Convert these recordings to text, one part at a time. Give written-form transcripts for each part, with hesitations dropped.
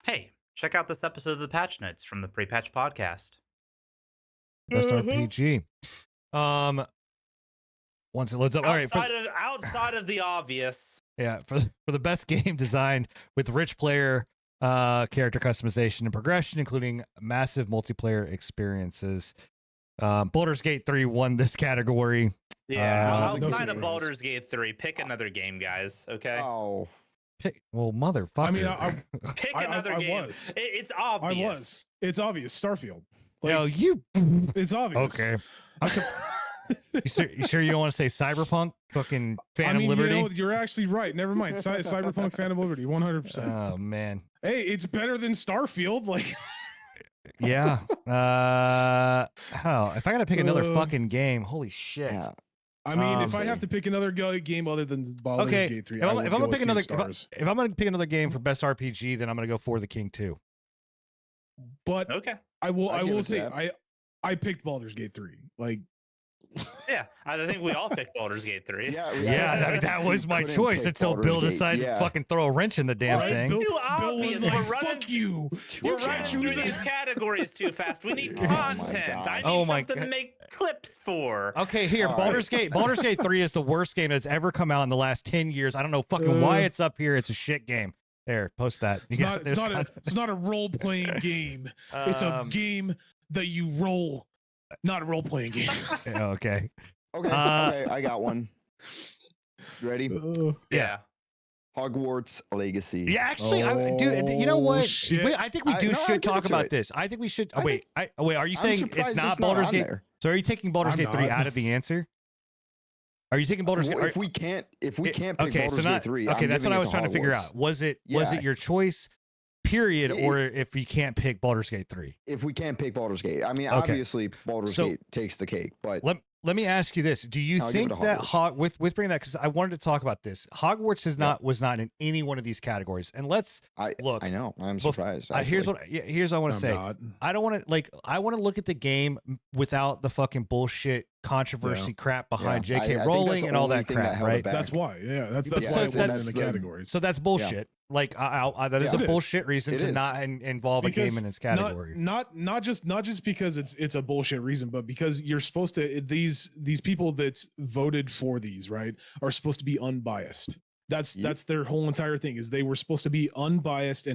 Hey, check out this episode of the Patch Notes from the Pre-Patch Podcast. Best RPG. Once it loads up. All right. Outside of the obvious. Yeah, for the best game design with rich player character customization and progression, including massive multiplayer experiences. Baldur's Gate 3 won this category. Yeah, outside of Baldur's Gate 3, pick another game, guys. Okay. Oh, Well, motherfucker. I mean, Pick another game. It's obvious. It's obvious. Starfield. You. It's obvious. Okay. You sure you don't want to say Cyberpunk? Fucking Phantom Liberty? You know, you're actually right. Never mind. Cyberpunk Phantom Liberty, 100%. Oh, man. Hey, it's better than Starfield. Yeah. If I got to pick another fucking game, holy shit. yeah. I mean, if I have to pick another game other than Baldur's Gate 3, if I'm gonna pick another, Stars. if I'm gonna pick another game for best RPG, then I'm gonna go For the King 2. But Okay. I will give it say that. I picked Baldur's Gate 3. Yeah, I think we all picked Baldur's Gate 3. Yeah, I mean that was my couldn't choice pick until Baldur's Bill Gate, decided to fucking throw a wrench in the damn Right, thing. Bill- Too Bill obvious. was like, We're running, fuck you. we're You can't running through choose these that. categories too fast. We need Oh my content. gosh. I need Oh my something to God. make clips for. Okay, here, All Baldur's Gate 3 is the worst game that's ever come out in the last 10 years. I don't know fucking why it's up here. It's a shit game. There, post that. It's Yeah, not. there's It's not a role playing game. It's a game that you roll. Not a role playing game. Okay. Okay, Uh, okay, I got one. You ready? Yeah. Hogwarts Legacy. Yeah, actually, dude, you know what? shit. I think we No, should I'll give talk it to about it. this. I think we should. I Wait, are you I'm saying surprised it's not Baldur's on Gate? there. So are you taking Baldur's I'm Gate 3 not. out of the answer? Are you taking Baldur's Well, Gate? if we can't pick Okay, Baldur's so Gate 3, okay, I'm that's what giving I it was to trying to figure Hogwarts. out. Was it Yeah. your choice, period, It- or if you can't pick Baldur's Gate 3? If we can't pick Baldur's Gate, I mean, Okay. obviously Baldur's So- Gate takes the cake, but Let me ask you this: do you I'll give it think to that Hogwarts. with bringing that, because I wanted to talk about this, Hogwarts was not in any one of these categories, and let's look. I know I'm Bef- surprised. here's actually. what I want to say. I don't want to I want to look at the game without the fucking bullshit controversy crap behind Yeah, I J.K. think that's Rowling the and all only that thing that crap, held it right? back. That's why. Yeah, that's Yeah, why it so wasn't that's in the the- categories. So that's bullshit. Like that is Yeah. a It is. bullshit reason It to is. not involve a game in its category. Not just because it's a bullshit reason, but because you're supposed to these people that voted for these, right, are supposed to be unbiased. That's their whole entire thing, is they were supposed to be unbiased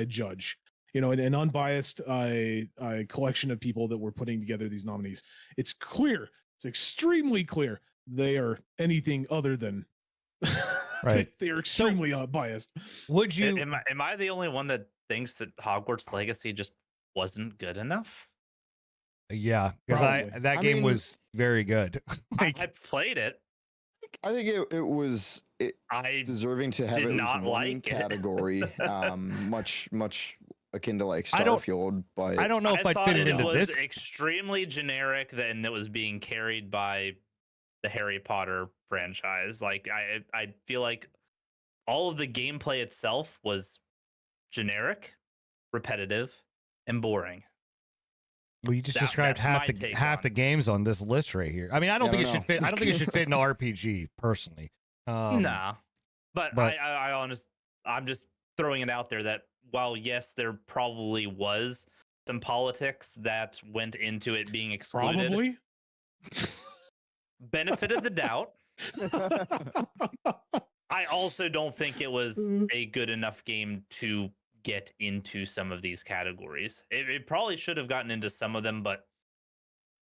judge, an unbiased collection of people that were putting together these nominees. It's clear, it's extremely clear they are anything other than Right. they are extremely biased. Would you? Am I the only one that thinks that Hogwarts Legacy just wasn't good enough? Yeah, because Probably. that I game mean- was very good. Like, I played it. I think it was I deserving to have did at least not one like it. category, much akin to like I don't- Starfield, but I don't know if I I'd thought fit it it into was this. extremely generic, and it was being carried by the Harry Potter franchise. Like I feel like all of the gameplay itself was generic, repetitive, and boring. Well, you just That- described that's my take half on the it. games on this list right here. I mean, I don't Yeah, think I it should know. fit. I don't think it should fit in an RPG personally. Nah, but but- I'm just throwing it out there that while yes, there probably was some politics that went into it being excluded. Probably. Benefit of the doubt. I also don't think it was a good enough game to get into some of these categories. It probably should have gotten into some of them, but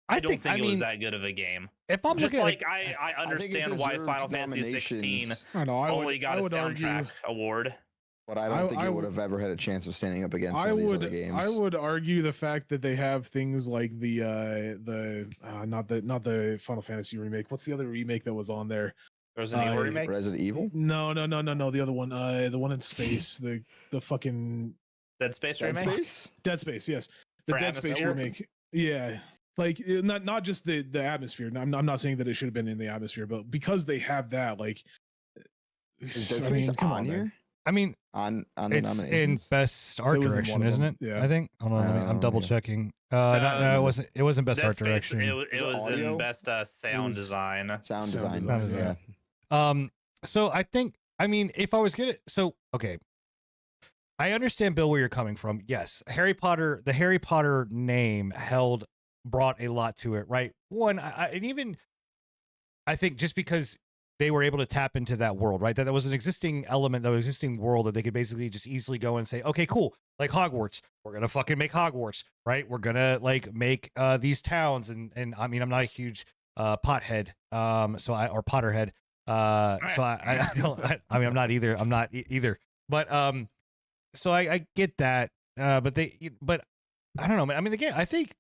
I don't think it was that good of a game. If I'm Just looking like at, I think it understand why deserved Final Fantasy 16 nominations, I know. only got a would soundtrack argue. award. but I don't think I it would would- have ever had a chance of standing up against some I of these would other games. I would argue the fact that they have things like the not the Final Fantasy remake. What's the other remake that was on there? Resident Evil Uh, remake. Resident Evil, No, the other one, the one in space, the fucking Dead Space Dead remake. Space. Dead Space, yes, the For Dead Space atmosphere? remake. Yeah, like not just the atmosphere. I'm not saying that it should have been in the atmosphere, but because they have that, like, Is Dead I Space mean, come on on, man. here? I mean, On the it's in nominations? best art It was in direction, one of isn't them, it? yeah. I think. Hold on, I'm double yeah. checking. No, it wasn't. It wasn't best Dead art Space, direction. it Was it was audio? in best sound was- design. Sound Sound design. design, Yeah. So I think, I mean, if I was gonna, so okay, I understand, Bill, where you're coming from. Yes, Harry Potter, the Harry Potter name brought a lot to it, right? One, and even I think just because they were able to tap into that world, right? That was an existing element, that was an existing world that they could basically just easily go and say, okay, cool, like Hogwarts, we're gonna fucking make Hogwarts, right? We're gonna like make these towns, and I mean, I'm not a huge pothead, or Potterhead, so I don't, I mean, I'm not either, either, but so I get that, but I don't know, man. I mean, the game, I think,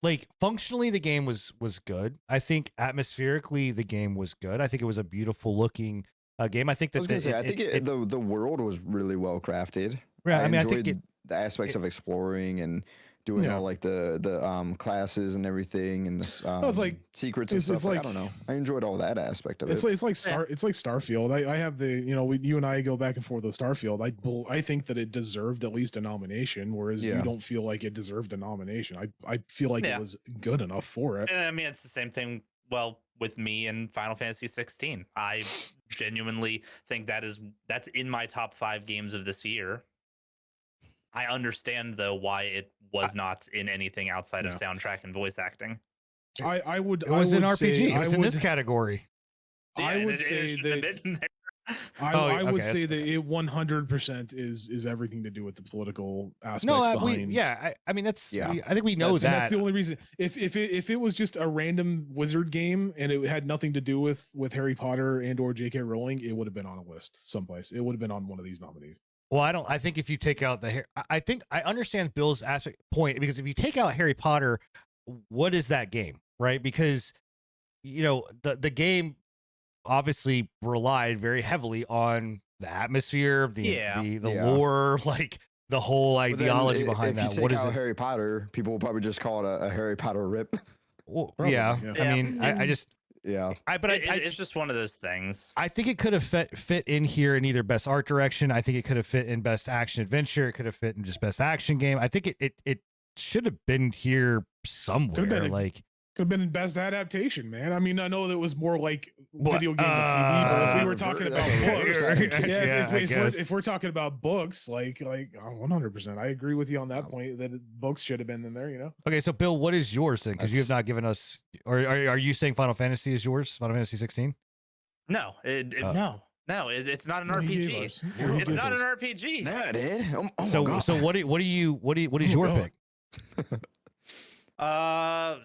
like, functionally the game was good. I think atmospherically the game was good. I think it was a beautiful looking game. I think I that was gonna say, I think the world was really well crafted. Yeah, I I mean, I enjoyed think the aspects of exploring and doing all like the classes and everything, and the it's like secrets and stuff. Like, I don't know. I enjoyed all that aspect of it. It's like Starfield. I have you and I go back and forth with Starfield. I think that it deserved at least a nomination, whereas you don't feel like it deserved a nomination. I feel like it was good enough for it. And I mean, it's the same thing. Well, with me and Final Fantasy 16, I genuinely think that's in my top 5 games of this year. I understand though why it was not in anything outside of soundtrack and voice acting. I would. It was I an would RPG. say, It was in this category. I would say that. I would say that it 100% is everything to do with the political aspects behind. I mean, that's I think we know that. That's the only reason. If it was just a random wizard game and it had nothing to do with Harry Potter and or J.K. Rowling, it would have been on a list someplace. It would have been on one of these nominees. Well, I think if you take out I think I understand Bill's point, because if you take out Harry Potter, what is that game, right? Because the game obviously relied very heavily on the atmosphere, the lore, like the whole ideology behind that. If you take out Harry Potter, people will probably just call it a Harry Potter rip. Well, I mean, I just. Yeah, it's just one of those things. I think it could have fit in here in either best art direction. I think it could have fit in best action adventure. It could have fit in just best action game. I think it should have been here somewhere. Could have been in best adaptation, man. I mean, I know that it was more like video game to TV, but if we were talking about books, if we're talking about books, like 100%, I agree with you on that point that books should have been in there. Okay, so Bill, what is yours then? Because you have not given us, or are you saying Final Fantasy is yours? Final Fantasy 16? No, no, it's not an RPG. It's not an RPG. No, it did. So what is your pick? I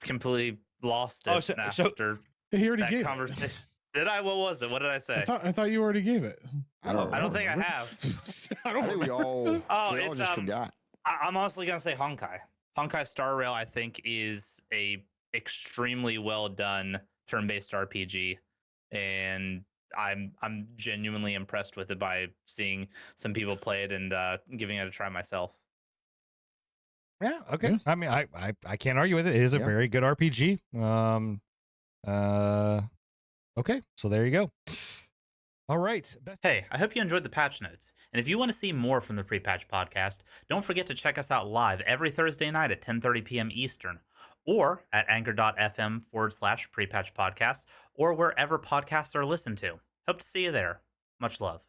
completely lost it after he already that gave conversation. Did I? What was it? What did I say? I thought you already gave it. I don't think I have. I think we all just forgot. I'm honestly gonna say Honkai. Honkai Star Rail, I think, is a extremely well done turn-based RPG, and I'm genuinely impressed with it by seeing some people play it and giving it a try myself. Yeah. Okay. Yeah. I mean, I can't argue with it. It is a very good RPG. Okay. So there you go. All right. Hey, I hope you enjoyed the patch notes. And if you want to see more from the Pre-Patch Podcast, don't forget to check us out live every Thursday night at 10:30 p.m. Eastern, or at anchor.fm/Pre-Patch Podcast, or wherever podcasts are listened to. Hope to see you there. Much love.